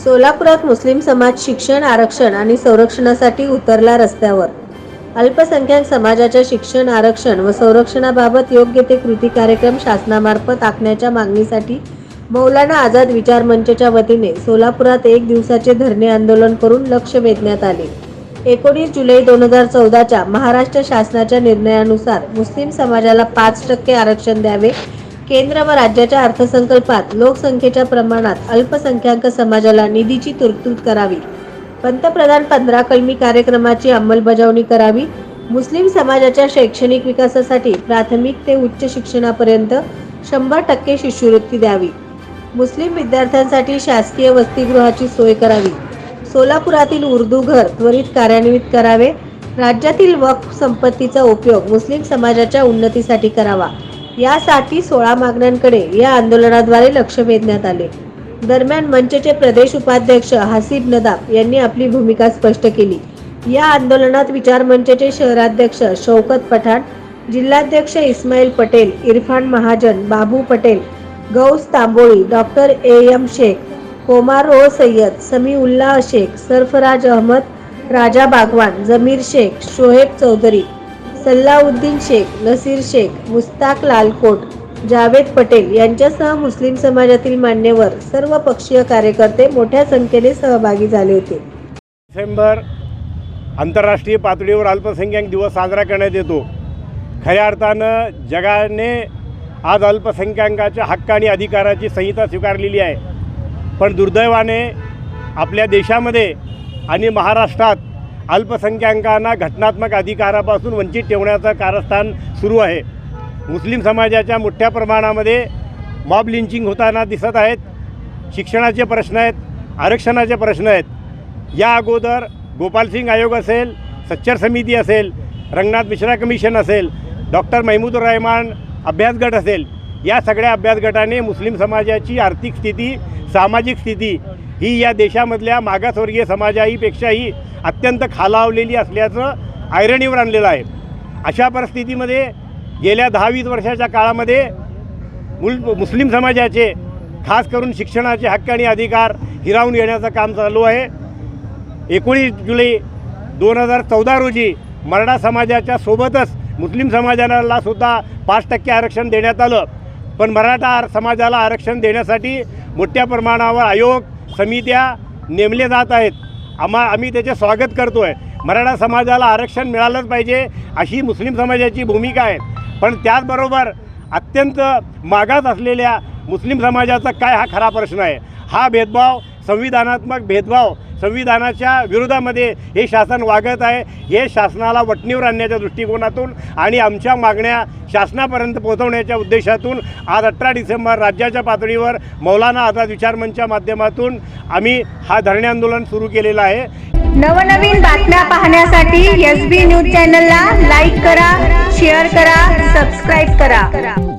सोलापुरात मुस्लिम समाज शिक्षण आरक्षण आणि संरक्षणासाठी उतरला रस्त्यावर। अल्पसंख्याक समाजाच्या शिक्षण आरक्षण व संरक्षणाबाबत योग्य ते कृती कार्यक्रम शासनामार्फत आखण्याच्या मागणीसाठी मौलाना आझाद विचार मंचच्या वतीने सोलापुरात एक दिवसाचे धरणे आंदोलन करून लक्ष वेधण्यात आले। 19 जुलै 2014च्या महाराष्ट्र शासनाच्या निर्णयानुसार मुस्लिम समाजाला 5% आरक्षण द्यावे। केंद्र व राज्याच्या अर्थसंकल्पात लोकसंख्येच्या प्रमाणात अल्पसंख्याक समाजाला निधीची तरतूद करावी। पंतप्रधान 15 कलमी कार्यक्रमाची अंमलबजावणी करावी। मुस्लिम समाजाच्या शैक्षणिक विकासासाठी प्राथमिक ते उच्च शिक्षणापर्यंत 100% शिष्यवृत्ती द्यावी। मुस्लिम विद्यार्थ्यांसाठी शासकीय वसतिगृहाची सोय करावी। सोलापुरातील उर्दू घर त्वरित कार्यान्वित करावे। राज्यातील वक्फ संपत्तीचा उपयोग मुस्लिम समाजाच्या उन्नतीसाठी करावा। यासाठी 16 मागण्यांकडे या आंदोलनाद्वारे लक्ष वेधण्यात आले। दरम्यान मंचचे प्रदेश उपाध्यक्ष हसीब नदाब यांनी आपली भूमिका स्पष्ट केली। या आंदोलनात विचार मंचचे शहराध्यक्ष शौकत पठाण, जिल्हाध्यक्ष इस्माईल पटेल, इरफान महाजन, बाबू पटेल, गौस तांबोळी, डॉक्टर AM शेख, कोमार ओ सय्यद, समीउल्लाह शेख, सरफराज अहमद, राजा बागवान, जमीर शेख, शोहेब चौधरी, सल्लाउद्दीन शेख, नसीर शेख, मुस्ताक लालकोट, जावेद पटेल यांच्यासह मुस्लिम समाजातील मान्यवर सर्व पक्षीय कार्यकर्ते मोठ्या संख्येने सहभागी झाले होते। डिसेंबर आंतरराष्ट्रीय पातळीवर अल्पसंख्याक दिवस साजरा करण्यात येतो। खऱ्या अर्थानं जगाने आज अल्पसंख्याकांच्या हक्क आणि अधिकाराची संहिता स्वीकारलेली आहे, पण दुर्दैवाने आपल्या देशामध्ये आणि महाराष्ट्रात अल्पसंख्याकांना घटनात्मक अधिकारापासून वंचित ठेवण्याचं कारस्थान सुरू आहे। मुस्लिम समाजाच्या मोठ्या प्रमाणामध्ये मॉब लिंचिंग होताना दिसत आहेत। शिक्षणाचे प्रश्न आहेत, आरक्षणाचे प्रश्न आहेत। या अगोदर गोपालसिंग आयोग असेल, सच्चर समिती असेल, रंगनाथ मिश्रा कमिशन असेल, डॉक्टर महमूद रहमान अभ्यास गट असेल, या सगळ्या अभ्यास गटाने मुस्लिम समाजाची आर्थिक स्थिती, सामाजिक स्थिती ही या देशामधल्या मागासवर्गीय समाजाहीपेक्षाही अत्यंत खालावलेली असल्याचं ऐरणीवर आणलेलं आहे। अशा परिस्थितीमध्ये गेल्या 10-20 वर्षाच्या काळामध्ये मुस्लिम समाजाचे खास करून शिक्षणाचे हक्क आणि अधिकार हिरावून घेण्याचं काम चालू आहे। 19 जुलै 2014 रोजी मराठा समाजाच्या सोबतच मुस्लिम समाजाला सुद्धा 5% आरक्षण देण्यात आलं, पण मराठा समाजाला आरक्षण देण्यासाठी मोठ्या प्रमाणावर आयोग, समित्या नेमले जात आहेत। आम्ही त्याचे स्वागत करतो आहे। मराठा समाजाला आरक्षण मिळालंच पाहिजे अशी मुस्लिम समाजाची भूमिका आहे, पण त्याचबरोबर अत्यंत मागास असलेल्या मुस्लिम समाजाचा काय हा खरा प्रश्न आहे। हा भेदभाव, संविधानात्मक भेदभाव, संविधानाच्या विरोधामध्ये हे शासन वागत आहे। हे शासनाला वटणीवर आणण्याच्या दृष्टिकोनातून आणि आमच्या मागण्या शासनापर्यंत पोहोचवण्याच्या उद्देशातून आज 18 डिसेंबर राज्याच्या पातळीवर मौलाना आझाद विचार मंचच्या माध्यमातून आम्ही हा धरणे आंदोलन सुरू केलेलं आहे। नवनवीन बातम्या पाहण्यासाठी SB न्यूज चॅनलला लाईक करा, शेअर करा, सबस्क्राईब करा।